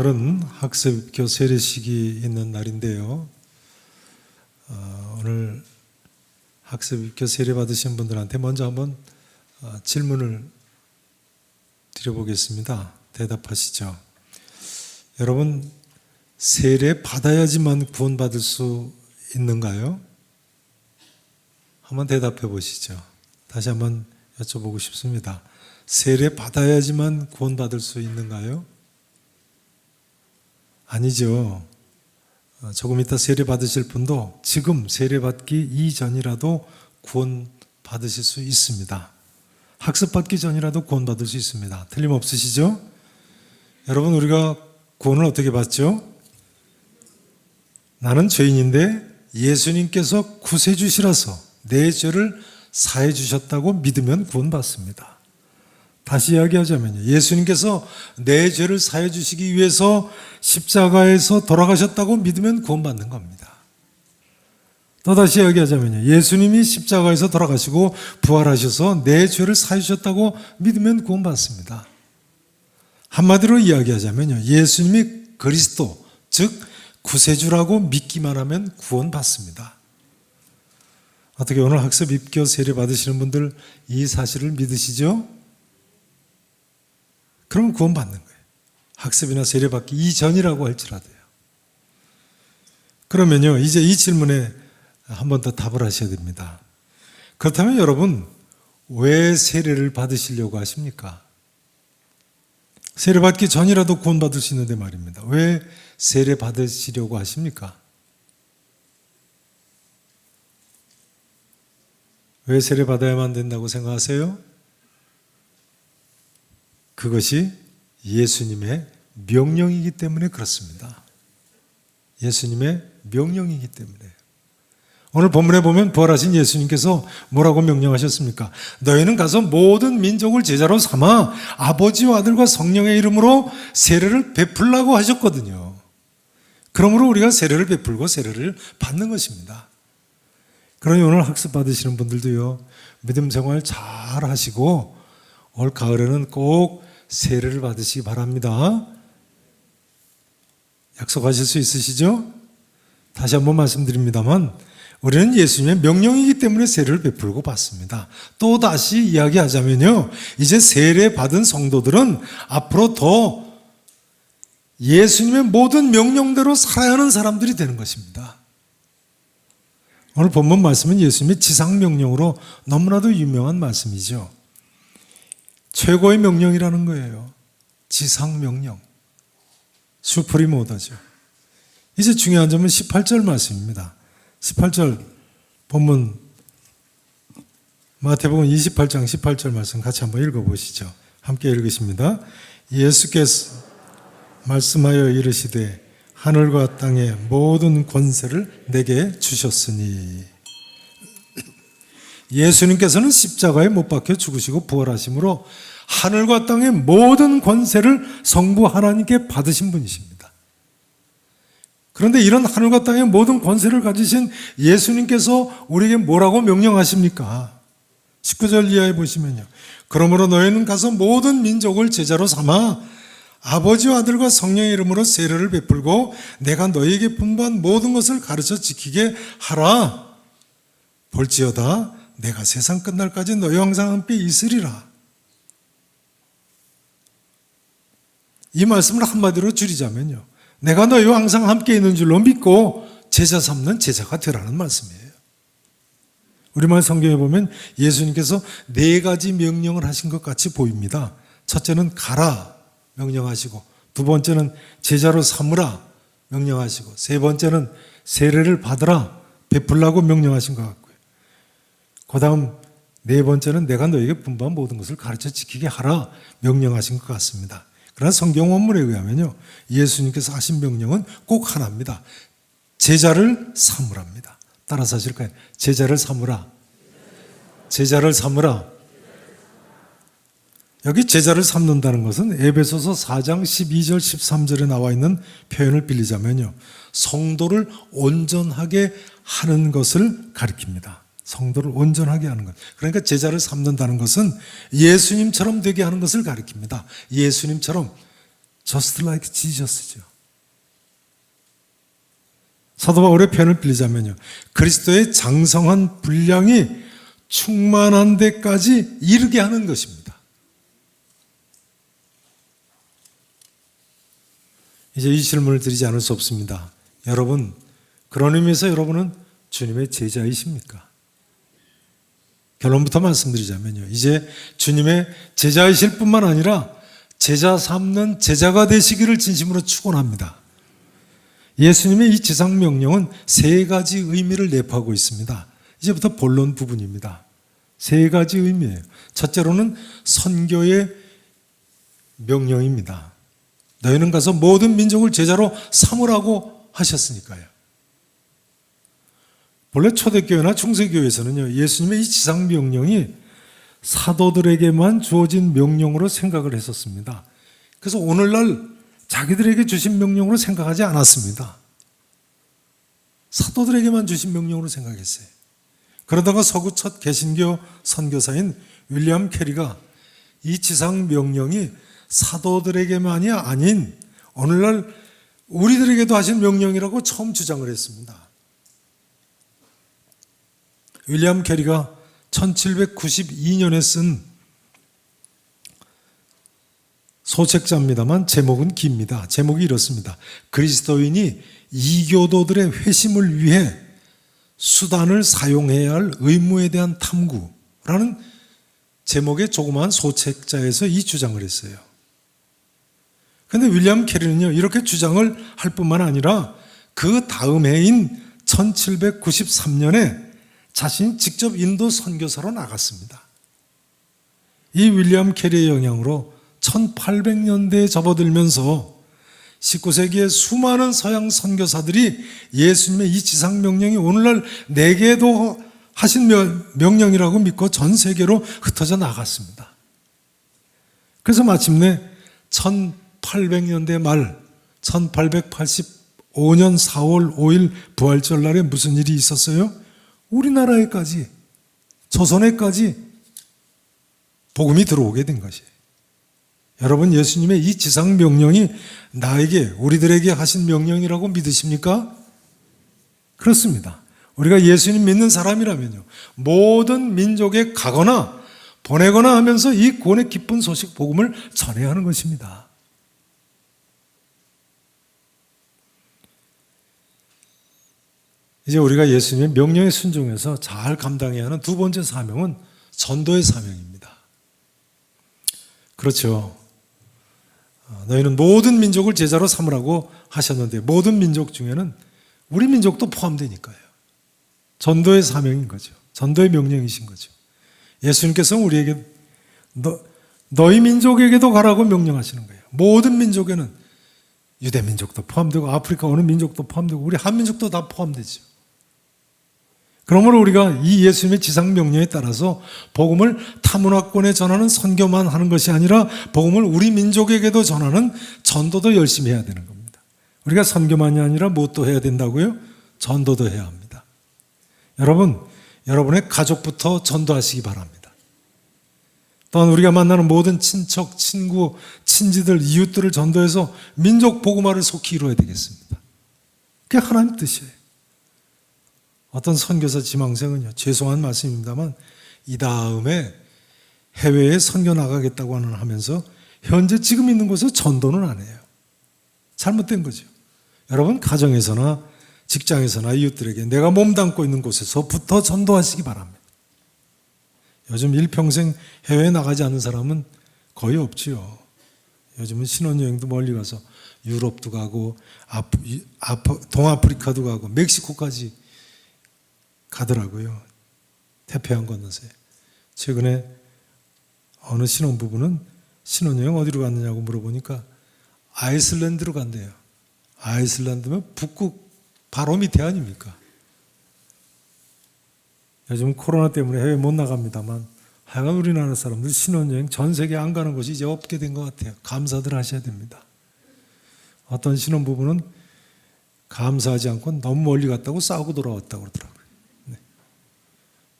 오늘은 학습교 세례식이 있는 날인데요. 오늘 학습교 세례 받으신 분들한테 먼저 한번 질문을 드려보겠습니다. 대답하시죠. 여러분, 세례 받아야지만 구원받을 수 있는가요? 한번 대답해 보시죠. 다시 한번 여쭤보고 싶습니다. 세례 받아야지만 구원받을 수 있는가요? 아니죠. 조금 이따 세례 받으실 분도 지금 세례 받기 이전이라도 구원 받으실 수 있습니다. 학습 받기 전이라도 구원 받을 수 있습니다. 틀림없으시죠? 여러분, 우리가 구원을 어떻게 받죠? 나는 죄인인데 예수님께서 구세주시라서 내 죄를 사해 주셨다고 믿으면 구원 받습니다. 다시 이야기하자면요, 예수님께서 내 죄를 사해 주시기 위해서 십자가에서 돌아가셨다고 믿으면 구원받는 겁니다. 또다시 이야기하자면요, 예수님이 십자가에서 돌아가시고 부활하셔서 내 죄를 사해 주셨다고 믿으면 구원받습니다. 한마디로 이야기하자면요, 예수님이 그리스도, 즉 구세주라고 믿기만 하면 구원받습니다. 어떻게 오늘 학습 입교 세례 받으시는 분들 이 사실을 믿으시죠? 그러면 구원받는 거예요. 학습이나 세례 받기 이전이라고 할지라도요. 그러면요, 이제 이 질문에 한 번 더 답을 하셔야 됩니다. 그렇다면 여러분, 왜 세례를 받으시려고 하십니까? 세례 받기 전이라도 구원받을 수 있는데 말입니다. 왜 세례 받으시려고 하십니까? 왜 세례 받아야만 된다고 생각하세요? 그것이 예수님의 명령이기 때문에 그렇습니다. 예수님의 명령이기 때문에. 오늘 본문에 보면 부활하신 예수님께서 뭐라고 명령하셨습니까? 너희는 가서 모든 민족을 제자로 삼아 아버지와 아들과 성령의 이름으로 세례를 베풀라고 하셨거든요. 그러므로 우리가 세례를 베풀고 세례를 받는 것입니다. 그러니 오늘 학습 받으시는 분들도요, 믿음 생활 잘 하시고 올 가을에는 꼭 세례를 받으시기 바랍니다. 약속하실 수 있으시죠? 다시 한번 말씀드립니다만 우리는 예수님의 명령이기 때문에 세례를 베풀고 받습니다. 또 다시 이야기하자면요, 이제 세례 받은 성도들은 앞으로 더 예수님의 모든 명령대로 살아야 하는 사람들이 되는 것입니다. 오늘 본문 말씀은 예수님의 지상명령으로 너무나도 유명한 말씀이죠. 최고의 명령이라는 거예요. 지상명령. 슈프림 오더죠. 이제 중요한 점은 18절 말씀입니다. 18절 본문 마태복음 28장 18절 말씀 같이 한번 읽어보시죠. 함께 읽으십니다. 예수께서 말씀하여 이르시되 하늘과 땅의 모든 권세를 내게 주셨으니. 예수님께서는 십자가에 못 박혀 죽으시고 부활하심으로 하늘과 땅의 모든 권세를 성부 하나님께 받으신 분이십니다. 그런데 이런 하늘과 땅의 모든 권세를 가지신 예수님께서 우리에게 뭐라고 명령하십니까? 19절 이하에 보시면요, 그러므로 너희는 가서 모든 민족을 제자로 삼아 아버지와 아들과 성령의 이름으로 세례를 베풀고 내가 너희에게 분부한 모든 것을 가르쳐 지키게 하라. 볼지어다 내가 세상 끝날까지 너희와 항상 함께 있으리라. 이 말씀을 한마디로 줄이자면요, 내가 너희와 항상 함께 있는 줄로 믿고 제자 삼는 제자가 되라는 말씀이에요. 우리말 성경에 보면 예수님께서 4가지 명령을 하신 것 같이 보입니다. 첫째는 가라 명령하시고, 두 번째는 제자로 삼으라 명령하시고, 세 번째는 세례를 받으라 베풀라고 명령하신 것 같고요. 그 다음 네 번째는 내가 너에게 분부한 모든 것을 가르쳐 지키게 하라 명령하신 것 같습니다. 그러나 성경 원문에 의하면요, 예수님께서 하신 명령은 꼭 하나입니다. 제자를 삼으랍니다. 따라서 하실까요? 제자를 삼으라. 제자를 삼으라. 여기 제자를 삼는다는 것은 에베소서 4장 12절 13절에 나와 있는 표현을 빌리자면요, 성도를 온전하게 하는 것을 가리킵니다. 성도를 온전하게 하는 것. 그러니까 제자를 삼는다는 것은 예수님처럼 되게 하는 것을 가리킵니다. 예수님처럼 Just like Jesus죠. 사도 바울의 표현을 빌리자면요, 그리스도의 장성한 분량이 충만한 데까지 이르게 하는 것입니다. 이제 이 질문을 드리지 않을 수 없습니다. 여러분, 그런 의미에서 여러분은 주님의 제자이십니까? 결론부터 말씀드리자면요, 이제 주님의 제자이실 뿐만 아니라 제자 삼는 제자가 되시기를 진심으로 축원합니다. 예수님의 이 지상 명령은 세 가지 의미를 내포하고 있습니다. 이제부터 본론 부분입니다. 세 가지 의미예요. 첫째로는 선교의 명령입니다. 너희는 가서 모든 민족을 제자로 삼으라고 하셨으니까요. 본래 초대교회나 중세교회에서는요, 예수님의 이 지상 명령이 사도들에게만 주어진 명령으로 생각을 했었습니다. 그래서 오늘날 자기들에게 주신 명령으로 생각하지 않았습니다. 사도들에게만 주신 명령으로 생각했어요. 그러다가 서구 첫 개신교 선교사인 윌리엄 캐리가 이 지상 명령이 사도들에게만이 아닌 오늘날 우리들에게도 하신 명령이라고 처음 주장을 했습니다. 윌리엄 캐리가 1792년에 쓴 소책자입니다만 제목은 깁니다. 제목이 이렇습니다. 그리스도인이 이교도들의 회심을 위해 수단을 사용해야 할 의무에 대한 탐구라는 제목의 조그마한 소책자에서 이 주장을 했어요. 그런데 윌리엄 캐리는요, 이렇게 주장을 할 뿐만 아니라 그 다음 해인 1793년에 자신이 직접 인도 선교사로 나갔습니다. 이 윌리엄 캐리의 영향으로 1800년대에 접어들면서 19세기의 수많은 서양 선교사들이 예수님의 이 지상 명령이 오늘날 내게도 하신 명령이라고 믿고 전 세계로 흩어져 나갔습니다. 그래서 마침내 1800년대 말 1885년 4월 5일 부활절 날에 무슨 일이 있었어요? 우리나라에까지, 조선에까지 복음이 들어오게 된 것이에요. 여러분, 예수님의 이 지상 명령이 나에게, 우리들에게 하신 명령이라고 믿으십니까? 그렇습니다. 우리가 예수님 믿는 사람이라면요, 모든 민족에 가거나 보내거나 하면서 이 구원의 기쁜 소식 복음을 전해야 하는 것입니다. 이제 우리가 예수님의 명령에 순종해서 잘 감당해야 하는 두 번째 사명은 전도의 사명입니다. 그렇죠. 너희는 모든 민족을 제자로 삼으라고 하셨는데 모든 민족 중에는 우리 민족도 포함되니까요. 전도의 사명인 거죠. 전도의 명령이신 거죠. 예수님께서는 우리에게 너희 민족에게도 가라고 명령하시는 거예요. 모든 민족에는 유대 민족도 포함되고 아프리카 어느 민족도 포함되고 우리 한민족도 다 포함되죠. 그러므로 우리가 이 예수님의 지상 명령에 따라서 복음을 타문화권에 전하는 선교만 하는 것이 아니라 복음을 우리 민족에게도 전하는 전도도 열심히 해야 되는 겁니다. 우리가 선교만이 아니라 무엇도 해야 된다고요? 전도도 해야 합니다. 여러분, 여러분의 가족부터 전도하시기 바랍니다. 또한 우리가 만나는 모든 친척, 친구, 친지들, 이웃들을 전도해서 민족 복음화를 속히 이루어야 되겠습니다. 그게 하나님 뜻이에요. 어떤 선교사 지망생은요, 죄송한 말씀입니다만 이 다음에 해외에 선교 나가겠다고 하면서 현재 지금 있는 곳에 전도는 안 해요. 잘못된 거죠. 여러분, 가정에서나 직장에서나 이웃들에게 내가 몸담고 있는 곳에서부터 전도하시기 바랍니다. 요즘 일평생 해외에 나가지 않는 사람은 거의 없지요. 요즘은 신혼여행도 멀리 가서 유럽도 가고 동아프리카도 가고 멕시코까지 가더라고요. 태평양 건너서요. 최근에 어느 신혼부부는 신혼여행 어디로 갔느냐고 물어보니까 아이슬란드로 간대요. 아이슬란드면 북극 바로 밑에 아닙니까? 요즘 코로나 때문에 해외 못 나갑니다만 하여간 우리나라 사람들 신혼여행 전 세계 안 가는 곳이 이제 없게 된 것 같아요. 감사들 하셔야 됩니다. 어떤 신혼부부는 감사하지 않고 너무 멀리 갔다고 싸우고 돌아왔다고 그러더라고요.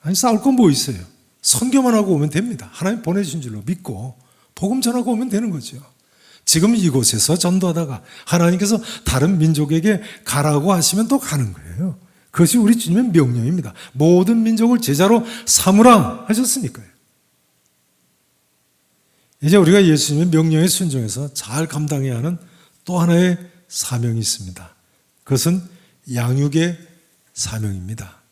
아니, 싸울 건 뭐 있어요? 선교만 하고 오면 됩니다. 하나님 보내주신 줄로 믿고 복음 전하고 오면 되는 거죠. 지금 이곳에서 전도하다가 하나님께서 다른 민족에게 가라고 하시면 또 가는 거예요. 그것이 우리 주님의 명령입니다. 모든 민족을 제자로 삼으라 하셨으니까요. 이제 우리가 예수님의 명령에 순종해서 잘 감당해야 하는 또 하나의 사명이 있습니다. 그것은 양육의 사명입니다.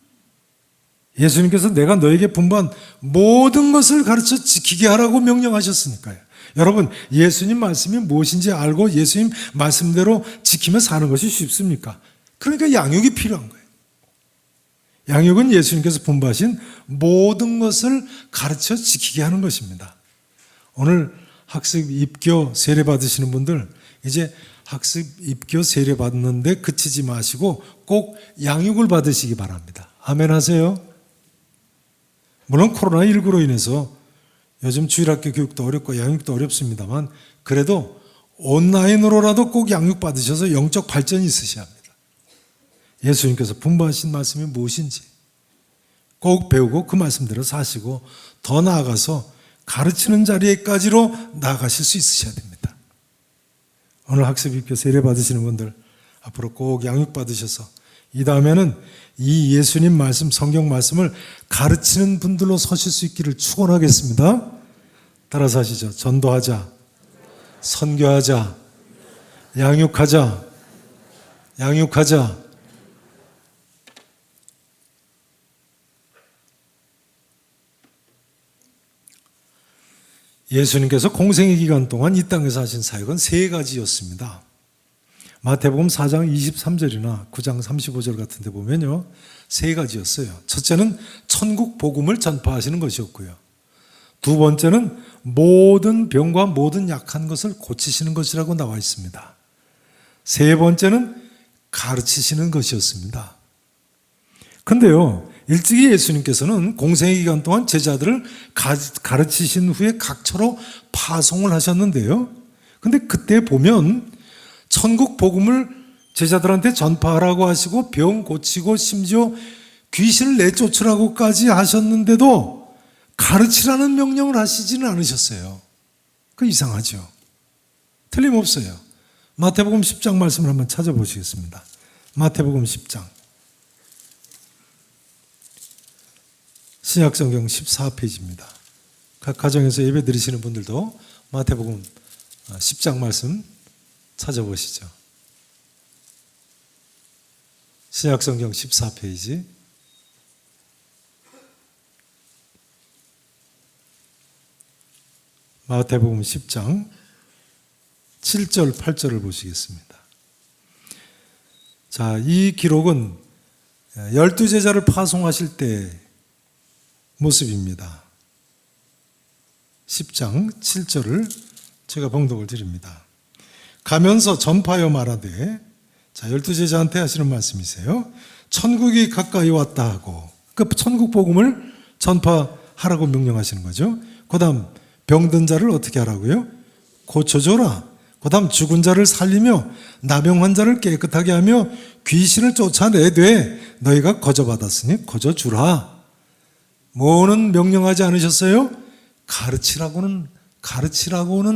예수님께서 내가 너에게 분부한 모든 것을 가르쳐 지키게 하라고 명령하셨으니까요. 여러분, 예수님 말씀이 무엇인지 알고 예수님 말씀대로 지키며 사는 것이 쉽습니까? 그러니까 양육이 필요한 거예요. 양육은 예수님께서 분부하신 모든 것을 가르쳐 지키게 하는 것입니다. 오늘 학습, 입교, 세례 받으시는 분들 이제 학습, 입교, 세례 받는데 그치지 마시고 꼭 양육을 받으시기 바랍니다. 아멘 하세요. 물론 코로나19로 인해서 요즘 주일학교 교육도 어렵고 양육도 어렵습니다만 그래도 온라인으로라도 꼭 양육 받으셔서 영적 발전이 있으셔야 합니다. 예수님께서 분부하신 말씀이 무엇인지 꼭 배우고 그 말씀대로 사시고 더 나아가서 가르치는 자리에까지로 나아가실 수 있으셔야 됩니다. 오늘 학습, 입교, 세례 받으시는 분들 앞으로 꼭 양육 받으셔서 이 다음에는 이 예수님 말씀, 성경 말씀을 가르치는 분들로 서실 수 있기를 축원하겠습니다. 따라서 하시죠. 전도하자, 선교하자, 양육하자, 양육하자. 예수님께서 공생의 기간 동안 이 땅에서 하신 사역은 세 가지였습니다. 마태복음 4장 23절이나 9장 35절 같은 데 보면요, 세 가지였어요. 첫째는 천국 복음을 전파하시는 것이었고요. 두 번째는 모든 병과 모든 약한 것을 고치시는 것이라고 나와 있습니다. 세 번째는 가르치시는 것이었습니다. 그런데요, 일찍이 예수님께서는 공생의 기간 동안 제자들을 가르치신 후에 각처로 파송을 하셨는데요. 근데 그때 보면 천국 복음을 제자들한테 전파하라고 하시고 병 고치고 심지어 귀신을 내쫓으라고까지 하셨는데도 가르치라는 명령을 하시지는 않으셨어요. 그 이상하죠. 틀림없어요. 마태복음 10장 말씀을 한번 찾아보시겠습니다. 마태복음 10장. 신약성경 14페이지입니다. 각 가정에서 예배 드리시는 분들도 마태복음 10장 말씀 찾아보시죠. 신약성경 14페이지. 마태복음 10장 7절, 8절을 보시겠습니다. 자, 이 기록은 12제자를 파송하실 때 모습입니다. 10장 7절을 제가 봉독을 드립니다. 가면서 전파하여 말하되, 자, 12제자한테 하시는 말씀이세요. 천국이 가까이 왔다 하고, 그 천국 복음을 전파하라고 명령하시는 거죠. 그 다음 병든 자를 어떻게 하라고요? 고쳐줘라. 그 다음 죽은 자를 살리며 나병 환자를 깨끗하게 하며 귀신을 쫓아내되 너희가 거저받았으니 거저주라. 뭐는 명령하지 않으셨어요? 가르치라고는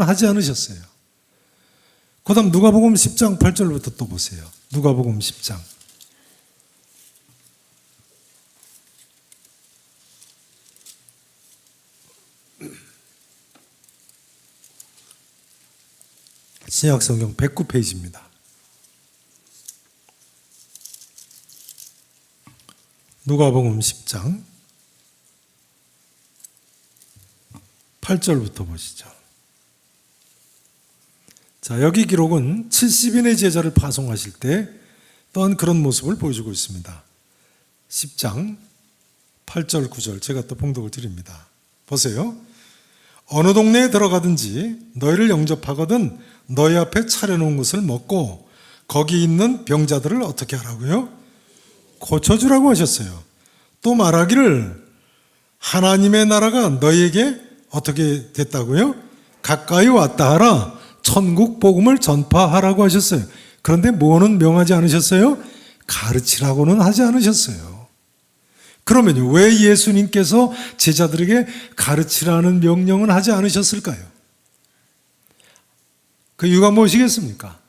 하지 않으셨어요. 그 다음 누가복음 10장 8절부터 또 보세요. 누가복음 10장. 신약성경 109페이지입니다. 누가복음 10장 8절부터 보시죠. 자, 여기 기록은 70인의 제자를 파송하실 때 또한 그런 모습을 보여주고 있습니다. 10장 8절 9절 제가 또 봉독을 드립니다. 보세요. 어느 동네에 들어가든지 너희를 영접하거든 너희 앞에 차려놓은 것을 먹고 거기 있는 병자들을 어떻게 하라고요? 고쳐주라고 하셨어요. 또 말하기를 하나님의 나라가 너희에게 어떻게 됐다고요? 가까이 왔다 하라. 천국 복음을 전파하라고 하셨어요. 그런데 뭐는 명하지 않으셨어요? 가르치라고는 하지 않으셨어요. 그러면요, 왜 예수님께서 제자들에게 가르치라는 명령은 하지 않으셨을까요? 그 이유가 무엇이겠습니까?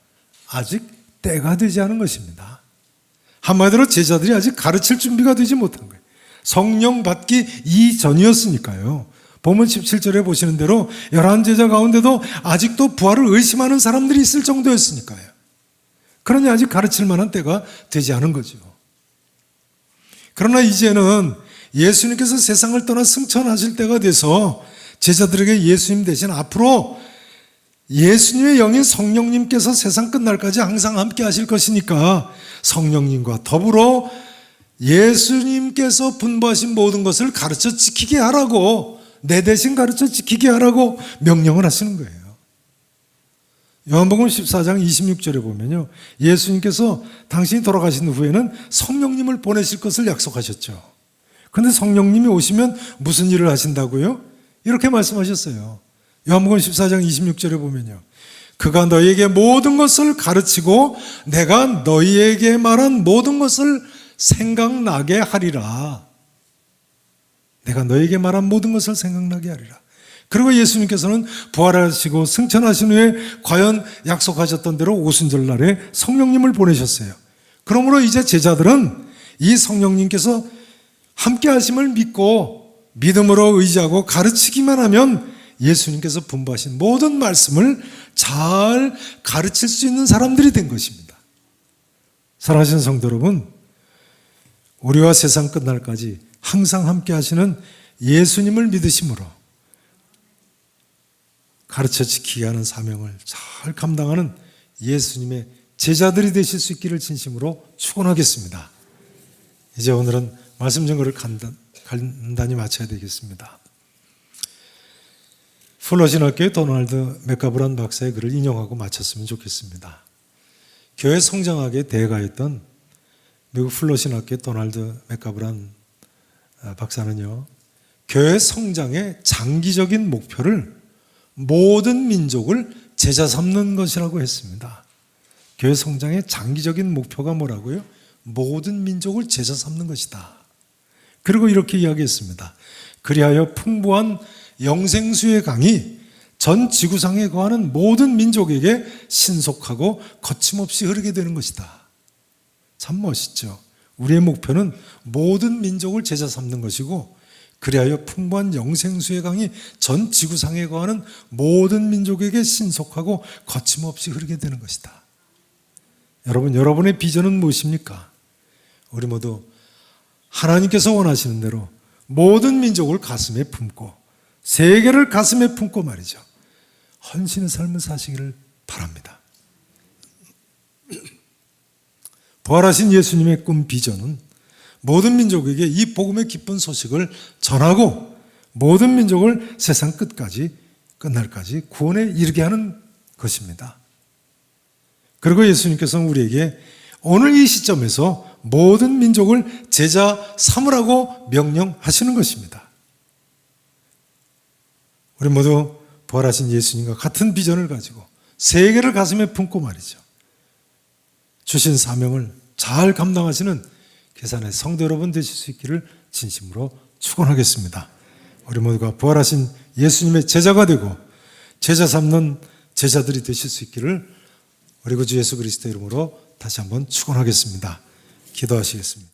아직 때가 되지 않은 것입니다. 한마디로 제자들이 아직 가르칠 준비가 되지 못한 거예요. 성령 받기 이전이었으니까요. 본문 17절에 보시는 대로 11제자 가운데도 아직도 부활을 의심하는 사람들이 있을 정도였으니까요. 그러니 아직 가르칠 만한 때가 되지 않은 거죠. 그러나 이제는 예수님께서 세상을 떠나 승천하실 때가 돼서 제자들에게 예수님 대신 앞으로 예수님의 영인 성령님께서 세상 끝날까지 항상 함께 하실 것이니까 성령님과 더불어 예수님께서 분부하신 모든 것을 가르쳐 지키게 하라고, 내 대신 가르쳐 지키게 하라고 명령을 하시는 거예요. 요한복음 14장 26절에 보면요, 예수님께서 당신이 돌아가신 후에는 성령님을 보내실 것을 약속하셨죠. 그런데 성령님이 오시면 무슨 일을 하신다고요? 이렇게 말씀하셨어요. 요한복음 14장 26절에 보면요, 그가 너희에게 모든 것을 가르치고 내가 너희에게 말한 모든 것을 생각나게 하리라. 내가 너희에게 말한 모든 것을 생각나게 하리라. 그리고 예수님께서는 부활하시고 승천하신 후에 과연 약속하셨던 대로 오순절 날에 성령님을 보내셨어요. 그러므로 이제 제자들은 이 성령님께서 함께 하심을 믿고 믿음으로 의지하고 가르치기만 하면 예수님께서 분부하신 모든 말씀을 잘 가르칠 수 있는 사람들이 된 것입니다. 사랑하시는 성도 여러분, 우리와 세상 끝날까지 항상 함께 하시는 예수님을 믿으심으로 가르쳐 지키게 하는 사명을 잘 감당하는 예수님의 제자들이 되실 수 있기를 진심으로 축원하겠습니다. 이제 오늘은 말씀 증거를 간단히 마쳐야 되겠습니다. 플러신학교의 도널드 맥가브란 박사의 글을 인용하고 마쳤으면 좋겠습니다. 교회 성장학에 대가였던 미국 플러신학교의 도널드 맥가브란 박사는요, 교회 성장의 장기적인 목표를 모든 민족을 제자 삼는 것이라고 했습니다. 교회 성장의 장기적인 목표가 뭐라고요? 모든 민족을 제자 삼는 것이다. 그리고 이렇게 이야기했습니다. 그리하여 풍부한 영생수의 강이 전 지구상에 거하는 모든 민족에게 신속하고 거침없이 흐르게 되는 것이다. 참 멋있죠. 우리의 목표는 모든 민족을 제자 삼는 것이고, 그리하여 풍부한 영생수의 강이 전 지구상에 거하는 모든 민족에게 신속하고 거침없이 흐르게 되는 것이다. 여러분, 여러분의 비전은 무엇입니까? 우리 모두 하나님께서 원하시는 대로 모든 민족을 가슴에 품고 세계를 가슴에 품고 말이죠, 헌신의 삶을 사시기를 바랍니다. 부활하신 예수님의 꿈 비전은 모든 민족에게 이 복음의 기쁜 소식을 전하고 모든 민족을 세상 끝날까지 구원에 이르게 하는 것입니다. 그리고 예수님께서는 우리에게 오늘 이 시점에서 모든 민족을 제자 삼으라고 명령하시는 것입니다. 우리 모두 부활하신 예수님과 같은 비전을 가지고 세계를 가슴에 품고 말이죠, 주신 사명을 잘 감당하시는 계산의 성도 여러분 되실 수 있기를 진심으로 축원하겠습니다. 우리 모두가 부활하신 예수님의 제자가 되고 제자 삼는 제자들이 되실 수 있기를 우리 구주 예수 그리스도 이름으로 다시 한번 축원하겠습니다. 기도하시겠습니다.